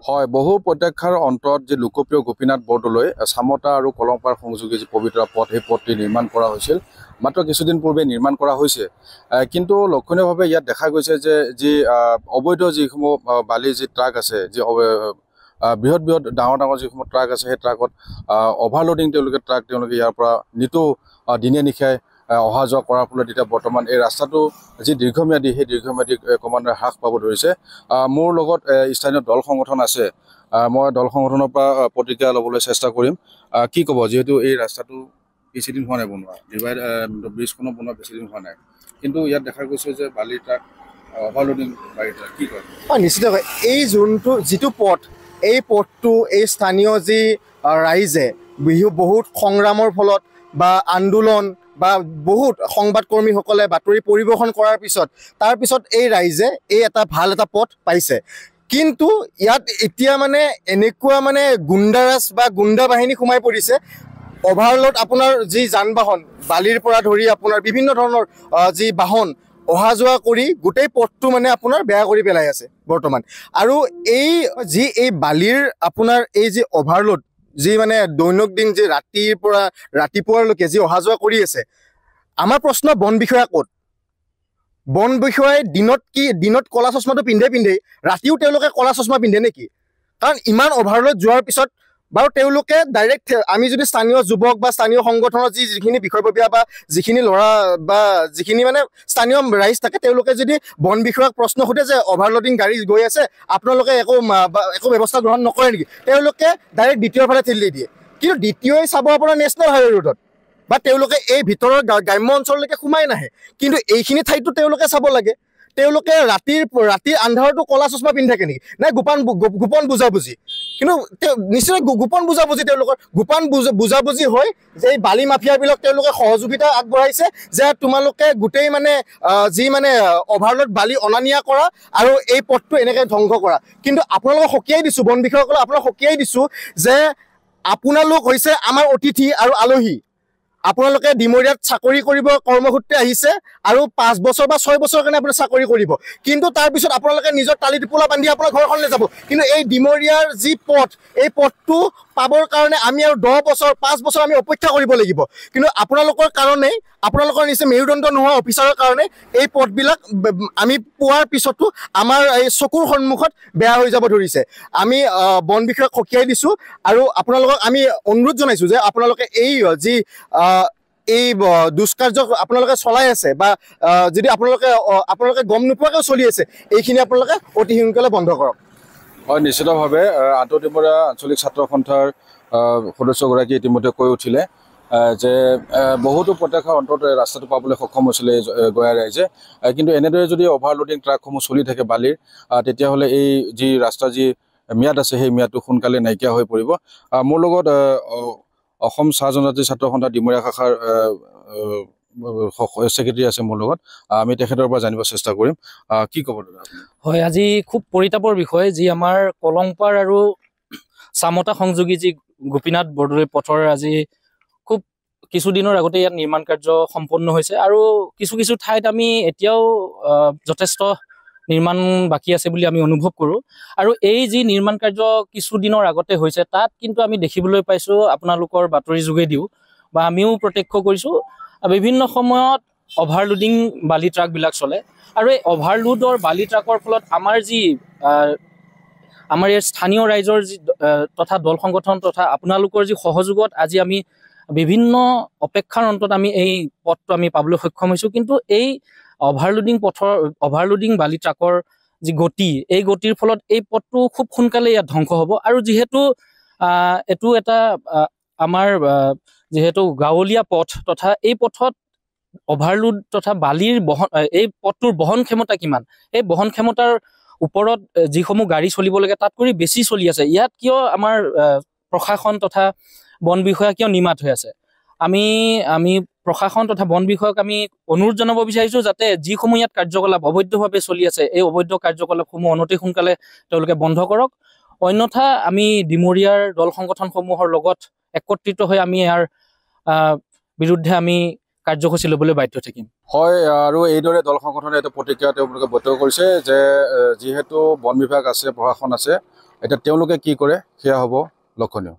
হয়, বহু প্ৰত্যাখ্যাৰ অন্তত যে লোকপ্ৰিয় গোপীনাথ বৰদলৈ চামতা আৰু কলংপাৰ সংযোগী যি পবিত্ৰ পথ, সেই পথটি নিৰ্মাণ কৰা হৈছিল। মাত্ৰ কিছুদিন পূৰ্বে নিৰ্মাণ কৰা হৈছে। কিন্তু লক্ষণীয়ভাৱে ইয়াত দেখা গৈছে যে যি অবৈধ যিসমূহ বালিৰ যি ট্ৰাক আছে, যি বৃহৎ বৃহৎ ডাঙৰ ডাঙৰ যিসমূহ ট্ৰাক আছে, সেই ট্ৰাকত অভাৰলোডিং তেওঁলোকে ইয়াৰ পৰা নিতৌ দিনে নিশাই অহা যোৱা কৰাৰ ফলত এতিয়া বৰ্তমান এই ৰাস্তাটো যি দীৰ্ঘম্যাদী, সেই দীৰ্ঘম্যাদী ক্ৰমান্বয়ে হ্ৰাস পাব ধৰিছে। মোৰ লগত স্থানীয় দল সংগঠন আছে, মই দল সংগঠনৰ পৰা প্ৰতিক্ৰিয়া ল'বলৈ চেষ্টা কৰিম। কি ক'ব, যিহেতু এই ৰাস্তাটো বেছিদিন হোৱা নাই বনোৱা, ব্ৰিজখনো বনোৱা বেছিদিন হোৱা নাই, কিন্তু ইয়াত দেখা গৈছে যে বালিৰ ট্ৰাক অভাৰলোডিং বালিৰ ট্ৰাক, কি কয়? নিশ্চিতভাৱে এই যিটো পথ, এই পথটো এই স্থানীয় যি ৰাইজে বহুত সংগ্ৰামৰ ফলত বা আন্দোলন বা বহুত সংবাদকৰ্মীসকলে বাতৰি পৰিৱেশন কৰাৰ পিছত এই ৰাইজে এই ভাল এটা পথ পাইছে। কিন্তু ইয়াত এতিয়া মানে এনেকুৱা মানে গুণ্ডাৰাজ বা গুণ্ডা বাহিনী সোমাই পৰিছে। অভাৰলোড আপোনাৰ যি যান বাহন, বালিৰ পৰা ধৰি আপোনাৰ বিভিন্ন ধৰণৰ যি বাহন অহা যোৱা কৰি গোটেই পথটো মানে আপোনাৰ বেয়া কৰি পেলাই আছে বৰ্তমান। আৰু এই বালিৰ আপোনাৰ এই যি অভাৰলোড, যি মানে দৈনন্দিন যি ৰাতিৰ পৰা ৰাতিপুৱালৈকে যি অহা যোৱা কৰি আছে, আমাৰ প্ৰশ্ন বন বিষয়া ক'ত? বন বিষয়াই দিনত কলা চশমাটো পিন্ধেই, ৰাতিও তেওঁলোকে কলা চশমা পিন্ধে নেকি? কাৰণ ইমান অভাৰলোড যোৱাৰ পিছত বাৰু তেওঁলোকে ডাইৰেক্ট, আমি যদি স্থানীয় যুৱক বা স্থানীয় সংগঠনৰ যিখিনি বিষয়ববীয়া বা যিখিনি ল'ৰা বা যিখিনি মানে স্থানীয় ৰাইজ থাকে, তেওঁলোকে যদি বন বিষয়াক প্ৰশ্ন সোধে যে অভাৰলোডিং গাড়ী গৈ আছে, আপোনালোকে একো ব্যৱস্থা গ্ৰহণ নকৰে নেকি, তেওঁলোকে ডাইৰেক্ট দ্বিতীয়ৰ ফালে ঠেলি দিয়ে। কিন্তু দ্বিতীয়ই চাব আপোনাৰ নেশ্যনেল হাইৱে ৰোডত, বা তেওঁলোকে এই ভিতৰৰ গ্ৰাম্য অঞ্চললৈকে সোমাই নাহে। কিন্তু এইখিনি ঠাইতো তেওঁলোকে চাব লাগে। তেওঁলোকে ৰাতিৰ আন্ধাৰতো কলা চশমা পিন্ধি থাকে নেকি? নাই গোপন বুজাবুজি। কিন্তু নিশ্চয় গোপন বুজাবুজি, তেওঁলোকৰ গোপন বুজাবুজি হয় যে এই বালি মাফিয়াবিলাক তেওঁলোকে সহযোগিতা আগবঢ়াইছে যে তোমালোকে গোটেই মানে যি মানে অভাৰলোড বালি অনা নিয়া কৰা আৰু এই পথটো এনেকৈ ধ্বংস কৰা। কিন্তু আপোনালোকক সকীয়াই দিছোঁ, বন বিষয়াসকলক আপোনালোকক সকীয়াই দিছোঁ যে আপোনালোক হৈছে আমাৰ অতিথি আৰু আলহী। আপোনালোকে ডিমৰীয়াত চাকৰি কৰিব কৰ্মসূত্ৰে আহিছে আৰু 5 বছৰ বা 6 বছৰৰ কাৰণে আপুনি চাকৰি কৰিব, কিন্তু তাৰপিছত আপোনালোকে নিজৰ টালি টোপোলা বান্ধি আপোনাৰ ঘৰখনলৈ যাব। কিন্তু এই ডিমৰীয়াৰ যি পথ, এই পথটো পাবৰ কাৰণে আমি আৰু 10 বছৰ 5 বছৰ আমি অপেক্ষা কৰিব লাগিব। কিন্তু আপোনালোকৰ কাৰণে, আপোনালোকৰ নিচিনা মেৰুদণ্ড নোহোৱা অফিচাৰৰ কাৰণে এই পথবিলাক আমি পোৱাৰ পিছতো আমাৰ এই চকুৰ সন্মুখত বেয়া হৈ যাব ধৰিছে। আমি বন বিষয়াক সকীয়াই দিছোঁ আৰু আপোনালোকক আমি অনুৰোধ জনাইছোঁ যে আপোনালোকে এই দুষ্কাৰ্য আপোনালোকে চলাই আছে বা যদি আপোনালোকে গম নোপোৱাকৈ চলি আছে, এইখিনি আপোনালোকে অতি সোনকালে বন্ধ কৰক। হয়, নিশ্চিতভাৱে আন্তঃডিমৰীয়া আঞ্চলিক ছাত্ৰ সন্থাৰ সদস্যগৰাকী ইতিমধ্যে কৈ উঠিলে যে বহুতো প্ৰত্যাখ্যাৰ অন্তত ৰাস্তাটো পাবলৈ সক্ষম হৈছিলে গঞা ৰাইজে। কিন্তু এনেদৰে যদি অভাৰলোডিং ট্ৰাকসমূহ চলি থাকে বালিৰ, তেতিয়াহ'লে এই যি ৰাস্তাৰ যি ম্যাদ আছে, সেই ম্যাদটো সোনকালে নাইকিয়া হৈ পৰিব। মোৰ লগত অসম চাহ জনজাতি ছাত্ৰ সন্থা ডিমৰীয়া শাখাৰ ছেক্ৰেটাৰী আছে মোৰ লগত, আমি তেখেতৰ পৰা জানিব চেষ্টা কৰিম। কি ক'ব দাদা? হয়, আজি খুব পৰিতাপৰ বিষয়, যি আমাৰ কলংপাৰ আৰু চামতা সংযোগী যি গোপীনাথ বৰদলৈ পথৰ আজি খুব কিছুদিনৰ আগতে ইয়াত নিৰ্মাণ কাৰ্য সম্পন্ন হৈছে আৰু কিছু ঠাইত আমি এতিয়াও যথেষ্ট নিৰ্মাণ বাকী আছে বুলি আমি অনুভৱ কৰোঁ। আৰু এই যি নিৰ্মাণ কাৰ্য কিছুদিনৰ আগতে হৈছে, তাত কিন্তু আমি দেখিবলৈ পাইছোঁ, আপোনালোকৰ বাতৰি যোগেদিও বা আমিও প্ৰত্যক্ষ কৰিছোঁ, বিভিন্ন সময়ত অভাৰলোডিং বালি ট্ৰাকবিলাক চলে। আৰু এই অভাৰলোডৰ বালি ট্ৰাকৰ ফলত আমাৰ ইয়াৰ স্থানীয় ৰাইজৰ যি তথা দল সংগঠন তথা আপোনালোকৰ যি সহযোগত আজি আমি বিভিন্ন অপেক্ষাৰ অন্তত আমি এই পথটো আমি পাবলৈ সক্ষম হৈছোঁ। কিন্তু এই অভাৰলোডিং বালি ট্ৰাকৰ যি গতি, এই গতিৰ ফলত এই পথটো খুব সোনকালে ইয়াত ধ্বংস হ'ব। আৰু যিহেতু এইটো এটা আমাৰ যিহেতু গাঁৱলীয়া পথ, তথা এই পথত অভাৰলোড তথা বালিৰ এই পথটোৰ বহন ক্ষমতা কিমান, এই বহন ক্ষমতাৰ ওপৰত যিসমূহ গাড়ী চলিব লাগে তাতকৈ বেছি চলি আছে। ইয়াত কিয় আমাৰ প্ৰশাসন তথা বন বিষয়া কিয় নিমাত হৈ আছে? আমি প্ৰশাসন তথা বন বিষয়াক আমি অনুৰোধ জনাব বিচাৰিছোঁ যাতে যিসমূহ ইয়াত কাৰ্যকলাপ অবৈধভাৱে চলি আছে, এই অবৈধ কাৰ্যকলাপসমূহ অনতি সোনকালে তেওঁলোকে বন্ধ কৰক। অন্যথা আমি ডিমৰীয়াৰ দল সংগঠনসমূহৰ লগত একত্ৰিত হৈ আমি ইয়াৰ বিৰুদ্ধে আমি কাৰ্যসূচী ল'বলৈ বাধ্য থাকিম। হয়, আৰু এইদৰে দল সংগঠনে এটা প্ৰতিক্ৰিয়া তেওঁলোকে ব্যক্ত কৰিছে যে যিহেতু বন বিভাগ আছে, প্ৰশাসন আছে, এতিয়া তেওঁলোকে কি কৰে সেয়া হ'ব লক্ষণীয়।